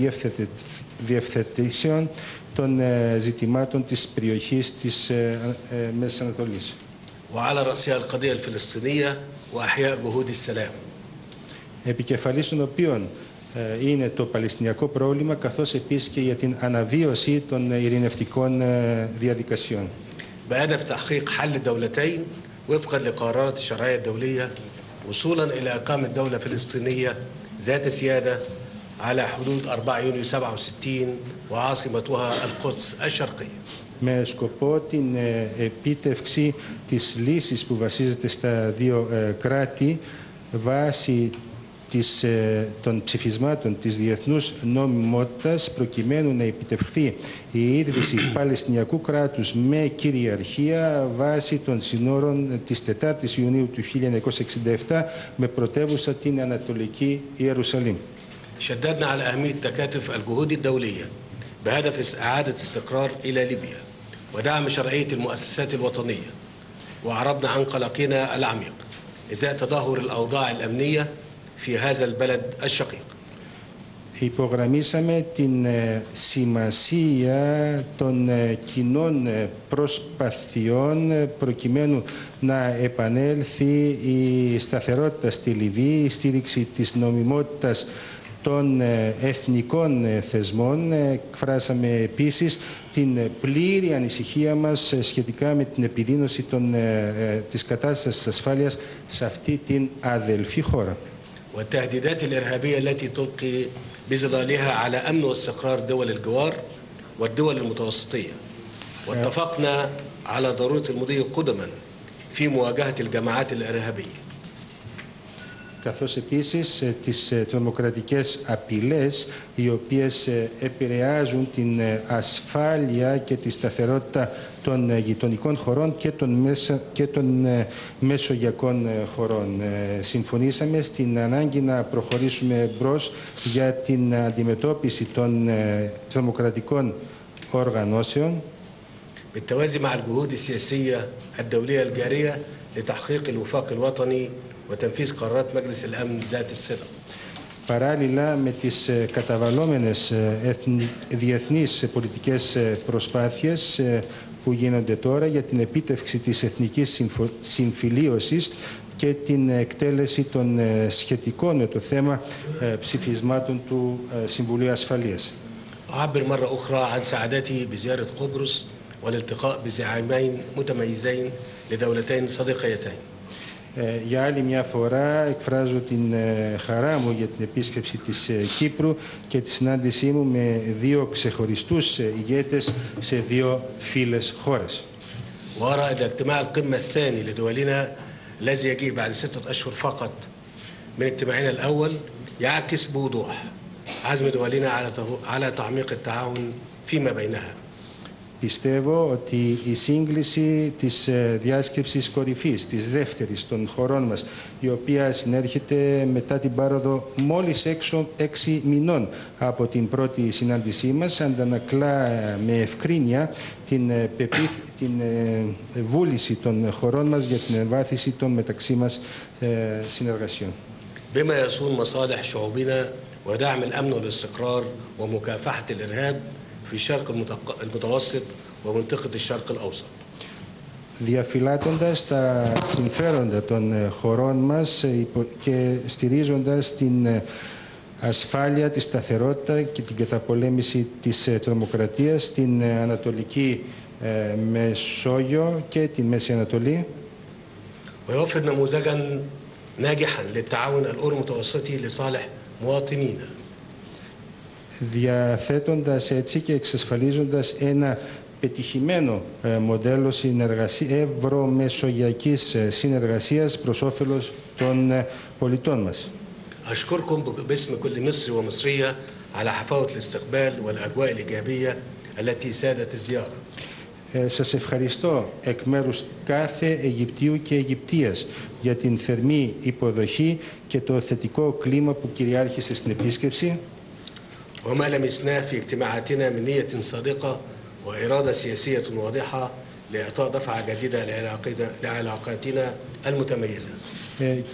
διευθετήσεων των ζητημάτων της περιοχής της Μέσης Ανατολής. وعلى رأسها القضية الفلسطينية وأحياء جهود السلام. Επικεφαλής των οποίων είναι το Παλαιστινιακό πρόβλημα, καθώς επίσης και για την αναβίωση των ειρηνευτικών διαδικασιών. بهدف تحقيق حل الدولتين وفقا لقرارات الشرعية الدولية وصولا إلى إقامة دولة فلسطينية ذات سيادة على حدود 4 يونيو 67 وعاصمتها القدس الشرقية. Με σκοπό την επίτευξη της λύσης που βασίζεται στα δύο κράτη βάσει των ψηφισμάτων της διεθνούς νομιμότητας, προκειμένου να επιτευχθεί η ίδρυση Παλαιστινιακού κράτους με κυριαρχία βάσει των συνόρων της 4ης Ιουνίου του 1967 με πρωτεύουσα την Ανατολική Ιερουσαλήμ. شددنا على أهمية تكاتف الجهود الدولية بهدف إعادة استقرار إلى ليبيا ودعم شرعية المؤسسات الوطنية، وأعربنا عن قلقنا العميق إزاء تدهور الأوضاع الأمنية في هذا البلد الشقيق. Υπογραμμίσαμε την σημασία των κοινών προσπαθειών προκειμένου να επανέλθει η σταθερότητα στη Λιβύη, η στήριξη της νομιμότητας των εθνικών θεσμών. Εκφράσαμε επίσης την πλήρη ανησυχία μας σχετικά με την επιδείνωση της κατάστασης της ασφάλειας σε αυτή την αδελφή χώρα. والتهديدات الإرهابية التي تلقي بظلالها على أمن واستقرار دول الجوار والدول المتوسطية، واتفقنا على ضرورة المضي قدما في مواجهة الجماعات الإرهابية. Καθώς επίσης τις τρομοκρατικές απειλές οι οποίες επηρεάζουν την ασφάλεια και τη σταθερότητα των γειτονικών χωρών και των μεσογειακών χωρών. Συμφωνήσαμε στην ανάγκη να προχωρήσουμε μπρος για την αντιμετώπιση των τρομοκρατικών οργανώσεων بالتوازي مع الجهود السياسية الدولية الجارية لتحقيق الوفاق الوطني وتنفيذ قرارات مجلس الأمن ذات الصلة. Παράλληλα με τις καταβαλλόμενες διεθνείς πολιτικές προσπάθειες που γίνονται τώρα για την επίτευξη της εθνικής συμφιλίωσης και την εκτέλεση των σχετικών με το θέμα ψηφισμάτων του Συμβουλίου Ασφαλείας. أعبر مرة أخرى عن سعادتي بزيارة قبرص والالتقاء بزعيمين متميزين لدولتين صديقيتين. Για άλλη μια φορά εκφράζω την χαρά μου για την επίσκεψη της Κύπρου και τη συνάντησή μου με δύο ξεχωριστούς ηγέτες σε δύο φίλες χώρες. وأرى أن اجتماع القمة الثاني لدولنا الذي يجيء بعد 6 أشهر فقط من اجتماعنا الأول يعكس بوضوح عزم دولنا على تعميق التعاون فيما بينها. Πιστεύω ότι η σύγκληση της διάσκεψης κορυφής, της δεύτερης των χωρών μας, η οποία συνέρχεται μετά την πάροδο μόλις 6 μηνών από την πρώτη συνάντησή μας, αντανακλά με ευκρίνεια την βούληση των χωρών μας για την εμβάθυνση των μεταξύ μας συνεργασιών. بما يصون مصالح شعوبنا ودعم الأمن والاستقرار ومكافحة الإرهاب في الشرق المتوسط ومنطقة الشرق الأوسط. Διαφυλάττοντας τα συμφέροντα των χωρών μας και στηρίζοντας την ασφάλεια, τη σταθερότητα και την καταπολέμηση της τρομοκρατίας στην Ανατολική Μεσόγειο και την Μέση Ανατολή. ويوفر نموذجا ناجحا للتعاون الأورو-متوسطي لصالح مواطنينا. Διαθέτοντας έτσι και εξασφαλίζοντας ένα πετυχημένο μοντέλο ευρωμεσογειακής συνεργασίας προς όφελος των πολιτών μας. أشكركم باسم كل مصري ومصرية على حفاوة الاستقبال والأجواء الإيجابية التي سادت الزيارة. Σας ευχαριστώ εκ μέρους κάθε Αιγυπτίου και Αιγυπτίας για την θερμή υποδοχή και το θετικό κλίμα που κυριάρχησε στην επίσκεψη. وما لمسناه في اجتماعاتنا من نية صادقة وإرادة سياسية واضحة لإعطاء دفعة جديدة لعلاقاتنا المتميزة.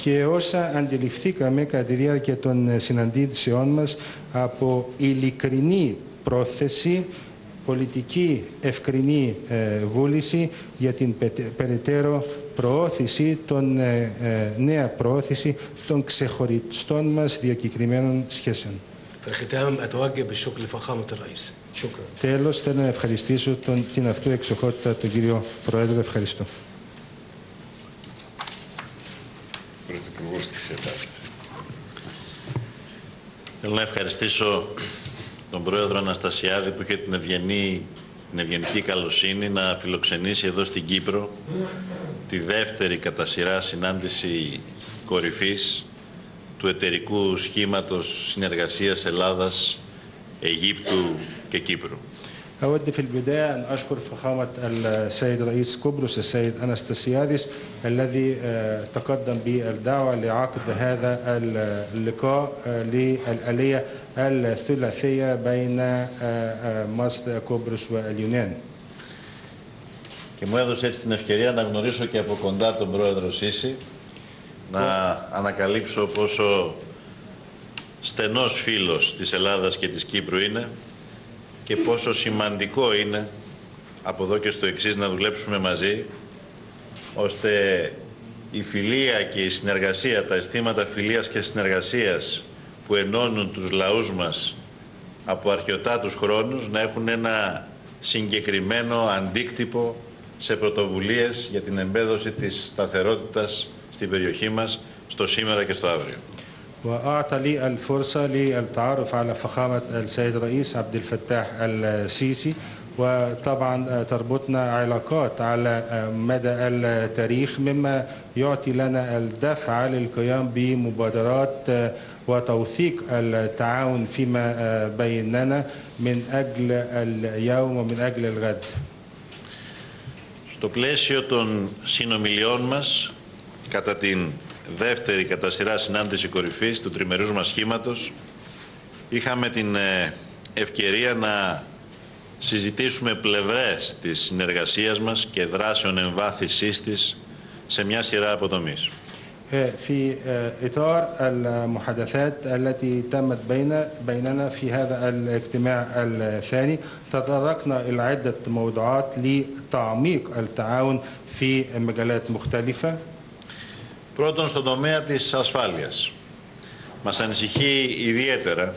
Και όσα αντιληφθήκαμε κατά τη διάρκεια των συναντήσεών μας από ειλικρινή πρόθεση, πολιτική ευκρινή βούληση για την περαιτέρω προώθηση, νέα προώθηση των ξεχωριστών μας διακεκριμένων σχέσεων. Τέλος, θέλω να ευχαριστήσω την αυτού εξοχότητα τον κύριο Πρόεδρο. Ευχαριστώ. Θέλω να ευχαριστήσω τον Πρόεδρο Αναστασιάδη που είχε την ευγενική καλοσύνη να φιλοξενήσει εδώ στην Κύπρο τη δεύτερη κατά σειρά συνάντηση κορυφής του εταιρικού σχήματος συνεργασίας Ελλάδας, Αιγύπτου και Κύπρου. أود في البداية أن أشكر فخامة السيد رئيس قبرص السيد أنستاسياديس الذي تقدم بالدعوة لعقد هذا اللقاء للآلية الثلاثية بين مصر قبرص واليونان. Και μου έδωσε έτσι την ευκαιρία να γνωρίσω και από κοντά τον Πρόεδρο Σίση, να ανακαλύψω πόσο στενός φίλος της Ελλάδας και της Κύπρου είναι και πόσο σημαντικό είναι από εδώ και στο εξής να δουλέψουμε μαζί, ώστε η φιλία και η συνεργασία, τα αισθήματα φιλίας και συνεργασίας που ενώνουν τους λαούς μας από αρχαιοτάτους χρόνους να έχουν ένα συγκεκριμένο αντίκτυπο σε πρωτοβουλίες για την εμπέδωση της σταθερότητας στην περιοχή μας, στο σήμερα και στο αύριο. وأعطى لي الفرصة للتعرف على فخامة السيد الرئيس عبد الفتاح السيسي وطبعا تربطنا علاقات على مدى التاريخ مما يعطي لنا الدفع للقيام بمبادرات وتوثيق التعاون فيما بيننا من أجل اليوم ومن أجل الغد. Στο πλαίσιο των συνομιλιών μας κατά την δεύτερη κατά σειρά συνάντηση κορυφής του τριμερούς μας σχήματος, είχαμε την ευκαιρία να συζητήσουμε πλευρές της συνεργασίας μας και δράσεων εμβάθυνσής της σε μια σειρά από τομείς. في إطار المحادثات التي تمت بيننا في هذا الاجتماع الثاني تطرقنا إلى عدة موضوعات لتعميق التعاون في مجالات مختلفة. Πρώτον, στον τομέα της ασφάλειας. Μας ανησυχεί ιδιαίτερα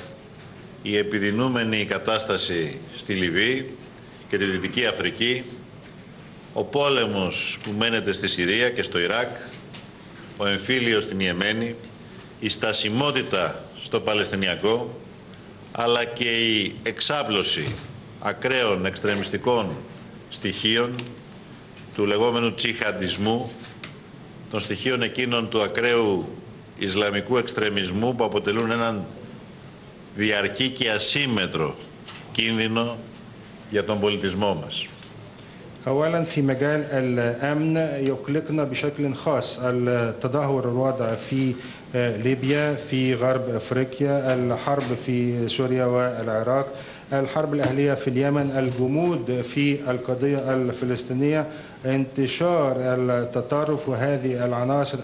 η επιδεινούμενη κατάσταση στη Λιβύη και τη Δυτική Αφρική, ο πόλεμος που μένεται στη Συρία και στο Ιράκ, ο εμφύλιος στην Ιεμένη, η στασιμότητα στο Παλαιστινιακό, αλλά και η εξάπλωση ακραίων εξτρεμιστικών στοιχείων του λεγόμενου τσιχαντισμού, των στοιχείων εκείνων του ακραίου Ισλαμικού εξτρεμισμού που αποτελούν έναν διαρκή και ασύμμετρο κίνδυνο για τον πολιτισμό μας. أولا في مجال الأمن يقلقنا بشكل خاص التدهور الوضع في ليبيا، في غرب أفريقيا، الحرب في سوريا والعراق، الحرب الأهلية في اليمن، الجمود في القضية الفلسطينية، انتشار التطرف وهذه العناصر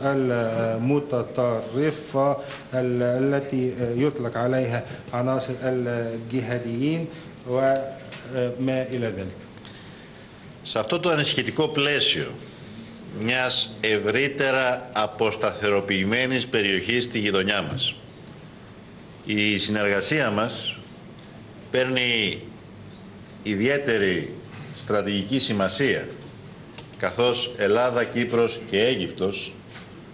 المتطرفة التي يطلق عليها عناصر الجهاديين وما إلى ذلك. Σε αυτό το ανησυχητικό πλαίσιο μιας ευρύτερα αποσταθεροποιημένης περιοχής στη γειτονιά μας, η συνεργασία μας παίρνει ιδιαίτερη στρατηγική σημασία, καθώς Ελλάδα, Κύπρος και Αίγυπτος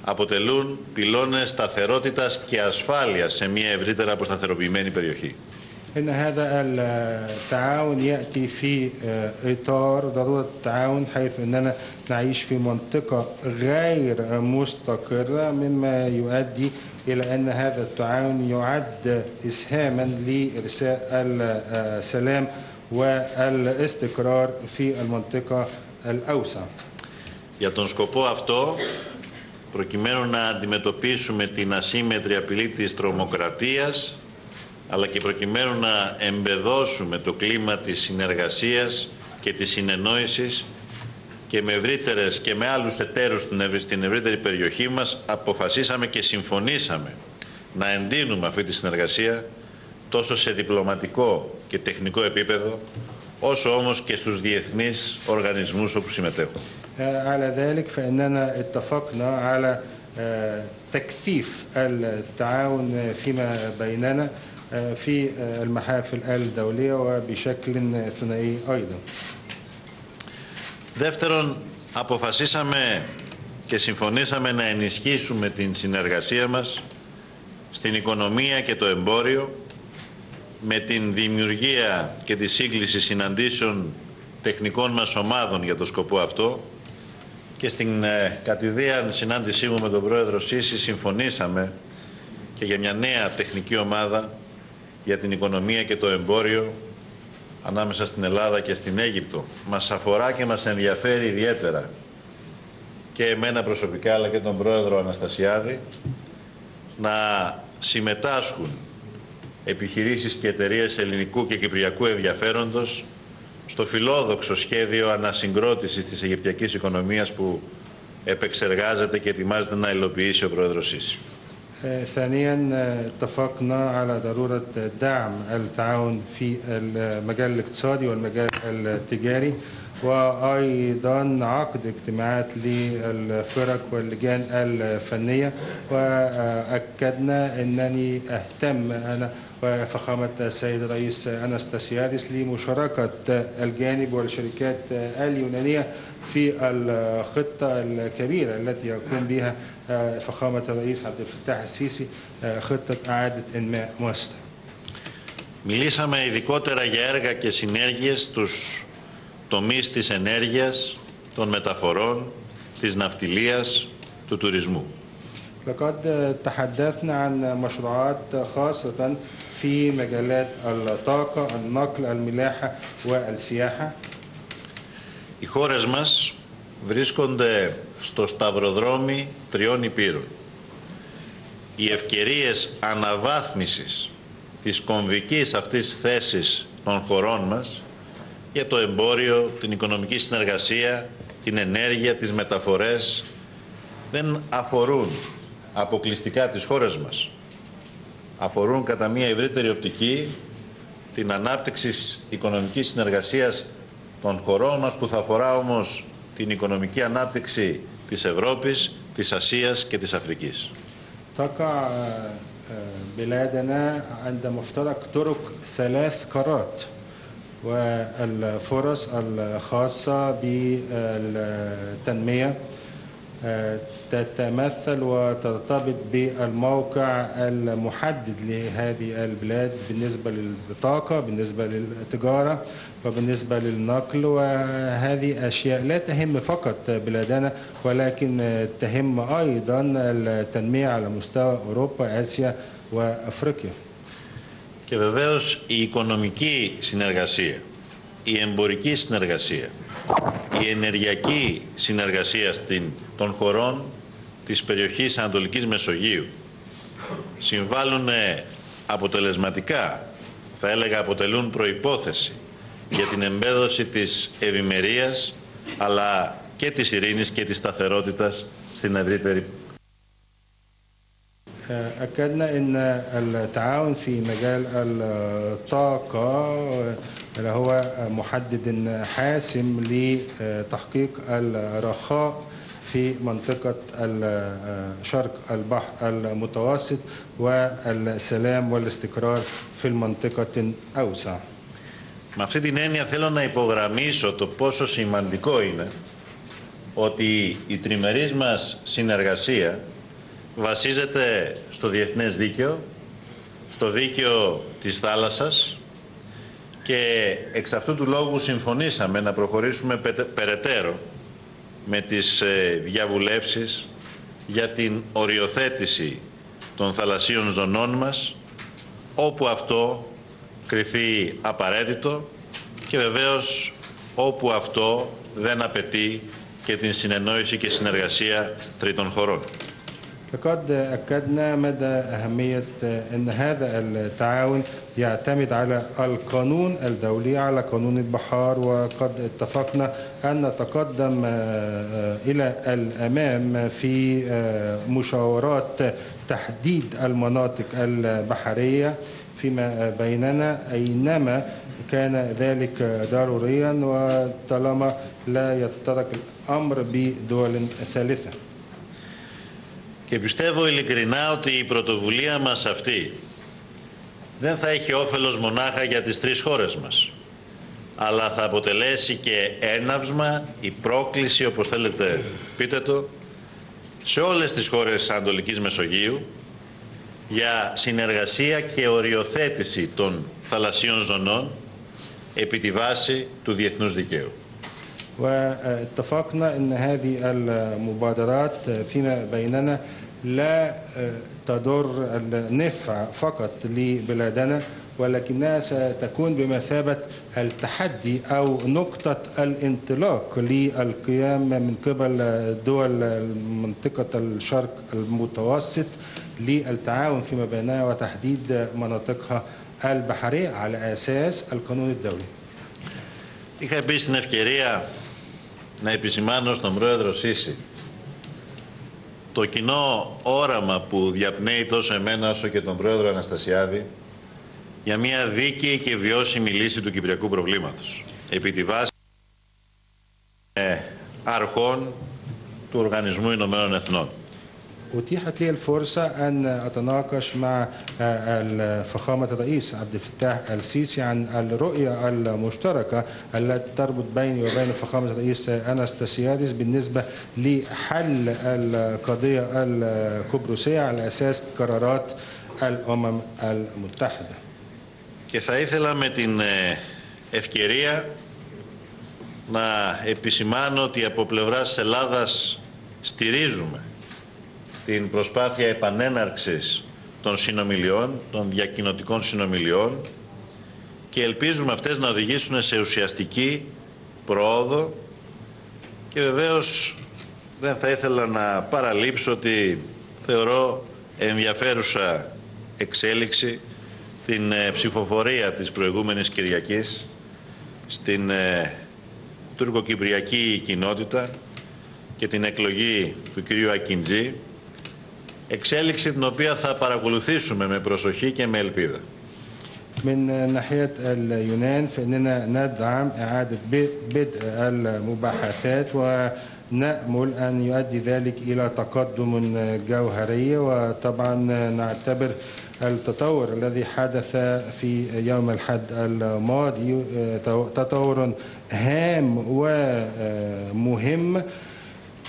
αποτελούν πυλώνες σταθερότητας και ασφάλειας σε μια ευρύτερα αποσταθεροποιημένη περιοχή. إن هذا التعاون يأتي في إطار ضرورة التعاون، حيث أننا نعيش في منطقة غير مستقرة، مما يؤدي إلى أن هذا التعاون يعد إسهاما لإرساء السلام والاستقرار في المنطقة الأوسع. Για τον σκοπό αυτό, προκειμένου να αντιμετωπίσουμε την ασύμμετρη απειλή της τρομοκρατίας, αλλά και προκειμένου να εμπεδώσουμε το κλίμα της συνεργασίας και της συνεννόησης και με ευρύτερες και με άλλους εταίρους στην ευρύτερη περιοχή μας, αποφασίσαμε και συμφωνήσαμε να εντείνουμε αυτή τη συνεργασία τόσο σε διπλωματικό και τεχνικό επίπεδο, όσο όμως και στους διεθνείς οργανισμούς όπου συμμετέχουν. على ذلك فإننا اتفقنا على تكثيف التعاون فيما بيننا في المحافل الدولية وبشكل ثنائي أيضا. Δεύτερον, αποφασίσαμε και συμφωνήσαμε να ενισχύσουμε την συνεργασία μας στην οικονομία και το εμπόριο με την δημιουργία και τη σύγκληση συναντήσεων τεχνικών μας ομάδων για το σκοπό αυτό, και στην κατηδίαν συνάντησή μου με τον πρόεδρο Σίση συμφωνήσαμε και για μια νέα τεχνική ομάδα για την οικονομία και το εμπόριο ανάμεσα στην Ελλάδα και στην Αίγυπτο. Μας αφορά και μας ενδιαφέρει ιδιαίτερα και εμένα προσωπικά αλλά και τον πρόεδρο Αναστασιάδη να συμμετάσχουν επιχειρήσεις και εταιρείες ελληνικού και κυπριακού ενδιαφέροντος στο φιλόδοξο σχέδιο ανασυγκρότησης της αιγυπτιακής οικονομίας που επεξεργάζεται και ετοιμάζεται να υλοποιήσει ο πρόεδρος Σίση. ثانيا اتفقنا على ضرورة دعم التعاون في المجال الاقتصادي والمجال التجاري، وأيضا عقد اجتماعات للفرق واللجان الفنية، وأكدنا أنني أهتم أنا وفخامة السيد الرئيس أنستاسيادس لمشاركة الجانب والشركات اليونانية في الخطة الكبيرة التي يقوم بها فخامة الرئيس عبد الفتاح السيسي، خطة إعادة إنماء مصر. Μιλήσαμε ειδικότερα για έργα και συνέργειες στους τομείς της ενέργειας, των μεταφορών, της ναυτιλίας, του τουρισμού. لقد تحدثنا عن مشروعات خاصة في مجالات الطاقة، النقل، الملاحة والسياحة. Οι χώρες μας βρίσκονται στο σταυροδρόμι τριών υπήρων. Οι ευκαιρίες αναβάθμισης της κομβικής αυτής θέσης των χωρών μας για το εμπόριο, την οικονομική συνεργασία, την ενέργεια, τις μεταφορές δεν αφορούν αποκλειστικά τις χώρες μας. Αφορούν κατά μία ευρύτερη οπτική την ανάπτυξη οικονομικής συνεργασίας των χωρών μας, που θα αφορά όμως την οικονομική ανάπτυξη της Ευρώπης, της Ασίας και της Αφρικής. تقع بلادنا عند مفترق طرق ثلاث قارات، والفرص الخاصة بالتنمية تتمثل وترتبط بالموقع المحدد لهذه البلاد بالنسبة للطاقة، بالنسبة للتجارة، وبالنسبة للنقل. وهذه أشياء لا تهم فقط بلادنا ولكن تهم أيضا التنمية على مستوى أوروبا، آسيا وأفريقيا. Και βεβαίως η οικονομική συνεργασία, η εμπορική συνεργασία, η ενεργειακή συνεργασία των χωρών της περιοχής Ανατολικής Μεσογείου συμβάλλουν αποτελεσματικά, θα έλεγα αποτελούν προϋπόθεση για την εμπέδωση της ευημερίας αλλά και της ειρήνης και της σταθερότητας στην ευρύτερη. أكدنا أن التعاون في مجال الطاقة هو محدد حاسم لتحقيق الرخاء في منطقة شرق البحر المتوسط والسلام والاستقرار في المنطقة الأوسع. Με αυτή την έννοια θέλω να υπογραμμίσω το πόσο σημαντικό είναι ότι η τριμερής μας συνεργασία βασίζεται στο διεθνές δίκαιο, στο δίκαιο της θάλασσας και εξ αυτού του λόγου συμφωνήσαμε να προχωρήσουμε περαιτέρω με τις διαβουλεύσεις για την οριοθέτηση των θαλασσίων ζωνών μας όπου αυτό κριθεί απαραίτητο και βεβαίως όπου αυτό δεν απαιτεί και την συνεννόηση και συνεργασία τρίτων χωρών. لقد أكدنا مدى أهمية أن هذا التعاون يعتمد على القانون الدولي، على قانون البحار، وقد اتفقنا أن نتقدم إلى الأمام في مشاورات تحديد المناطق البحرية فيما بيننا أينما كان ذلك ضروريا وطالما لا يتطرق الأمر بدول ثالثة. Και πιστεύω ειλικρινά ότι η πρωτοβουλία μας αυτή δεν θα έχει όφελος μονάχα για τις τρεις χώρες μας, αλλά θα αποτελέσει και έναυσμα, η πρόκληση, όπως θέλετε πείτε το, σε όλες τις χώρες της Ανατολικής Μεσογείου για συνεργασία και οριοθέτηση των θαλασσίων ζωνών επί τη βάση του διεθνούς δικαίου. واتفقنا أن هذه المبادرات فيما بيننا لا تضر النفع فقط لبلادنا ولكنها ستكون بمثابة التحدي أو نقطة الانطلاق للقيام من قبل دول منطقة الشرق المتوسط للتعاون فيما بينها وتحديد مناطقها البحرية على أساس القانون الدولي. Είχα επίσης την ευκαιρία να επισημάνω στον πρόεδρο Σίση το κοινό όραμα που διαπνέει τόσο εμένα όσο και τον πρόεδρο Αναστασιάδη για μια δίκαιη και βιώσιμη λύση του κυπριακού προβλήματος επί τη βάση αρχών του Οργανισμού Ηνωμένων Εθνών. أتيحت لي الفرصة أن أتناقش مع فخامة الرئيس عبد الفتاح السيسي عن الرؤية المشتركة التي تربط بيني وبين فخامة الرئيس أناستاسياديس بالنسبة لحل القضية القبرصية على أساس قرارات الأمم المتحدة. Και θα ήθελα με την ευκαιρία να επισημάνω ότι από πλευράς της Ελλάδας στηρίζουμε την προσπάθεια επανέναρξης των συνομιλιών, των διακοινοτικών συνομιλιών και ελπίζουμε αυτές να οδηγήσουν σε ουσιαστική πρόοδο και βεβαίως δεν θα ήθελα να παραλείψω ότι θεωρώ ενδιαφέρουσα εξέλιξη την ψηφοφορία της προηγούμενης Κυριακής στην τουρκοκυπριακή κοινότητα και την εκλογή του κυρίου Ακιντζή, εξέλιξη την οποία θα παρακολουθήσουμε με προσοχή και με ελπίδα. من ناحية اليونان فإننا ندعم إعادة بدء المباحثات ونأمل أن يؤدي ذلك إلى تقدم جوهري وطبعا نعتبر التطور الذي حدث في يوم الأحد الماضي تطور هام ومهم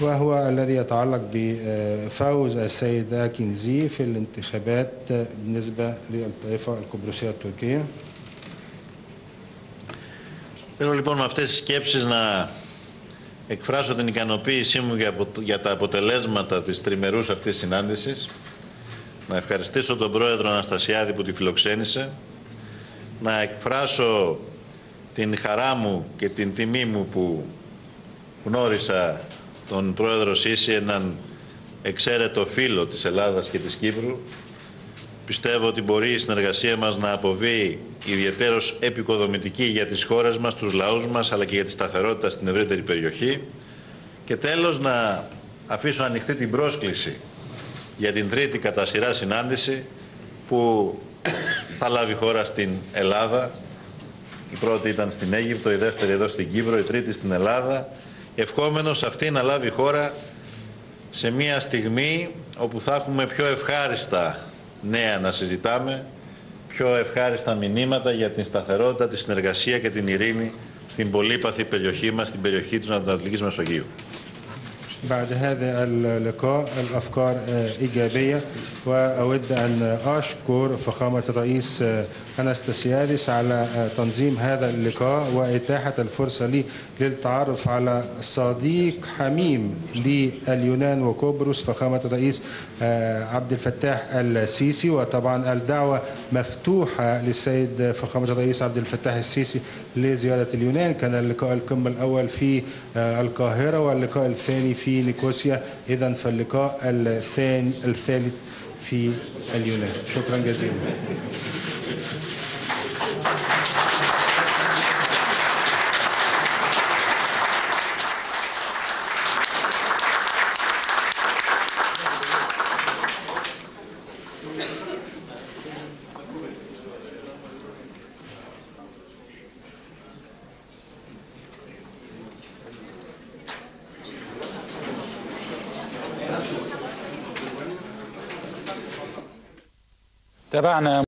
وهو الذي يتعلق بفوز السيد أكينزي في الانتخابات بالنسبة للطائفة القبرصية التركية. Θέλω λοιπόν με αυτές τις σκέψεις να εκφράσω την ικανοποίησή μου για τα αποτελέσματα της τριμερούς αυτής συνάντησης, να ευχαριστήσω τον πρόεδρο Αναστασιάδη που τη φιλοξένησε, να εκφράσω την χαρά μου και την τιμή μου που γνώρισα τον πρόεδρο Σίση, έναν εξαίρετο φίλο της Ελλάδας και της Κύπρου. Πιστεύω ότι μπορεί η συνεργασία μας να αποβεί ιδιαιτέρως επικοδομητική για τις χώρες μας, τους λαούς μας, αλλά και για τη σταθερότητα στην ευρύτερη περιοχή. Και τέλος, να αφήσω ανοιχτή την πρόσκληση για την τρίτη κατά σειρά συνάντηση που θα λάβει χώρα στην Ελλάδα. Η πρώτη ήταν στην Αίγυπτο, η δεύτερη εδώ στην Κύπρο, η τρίτη στην Ελλάδα. Ευχόμενος αυτή να λάβει χώρα σε μια στιγμή όπου θα έχουμε πιο ευχάριστα νέα να συζητάμε, πιο ευχάριστα μηνύματα για την σταθερότητα, τη συνεργασία και την ειρήνη στην πολύπαθη περιοχή μας, στην περιοχή της Ανατολικής Μεσογείου. بعد هذا اللقاء الأفكار إيجابية، وأود أن أشكر فخامة الرئيس أنستسيادس على تنظيم هذا اللقاء وإتاحة الفرصة لي للتعرف على صديق حميم لليونان وقبرص فخامة الرئيس عبد الفتاح السيسي. وطبعا الدعوة مفتوحة للسيد فخامة الرئيس عبد الفتاح السيسي لزيارة اليونان. كان اللقاء القمة الأول في القاهرة واللقاء الثاني في نيكوسيا، إذن فاللقاء الثالث في اليونان. شكرا جزيلا. تابعنا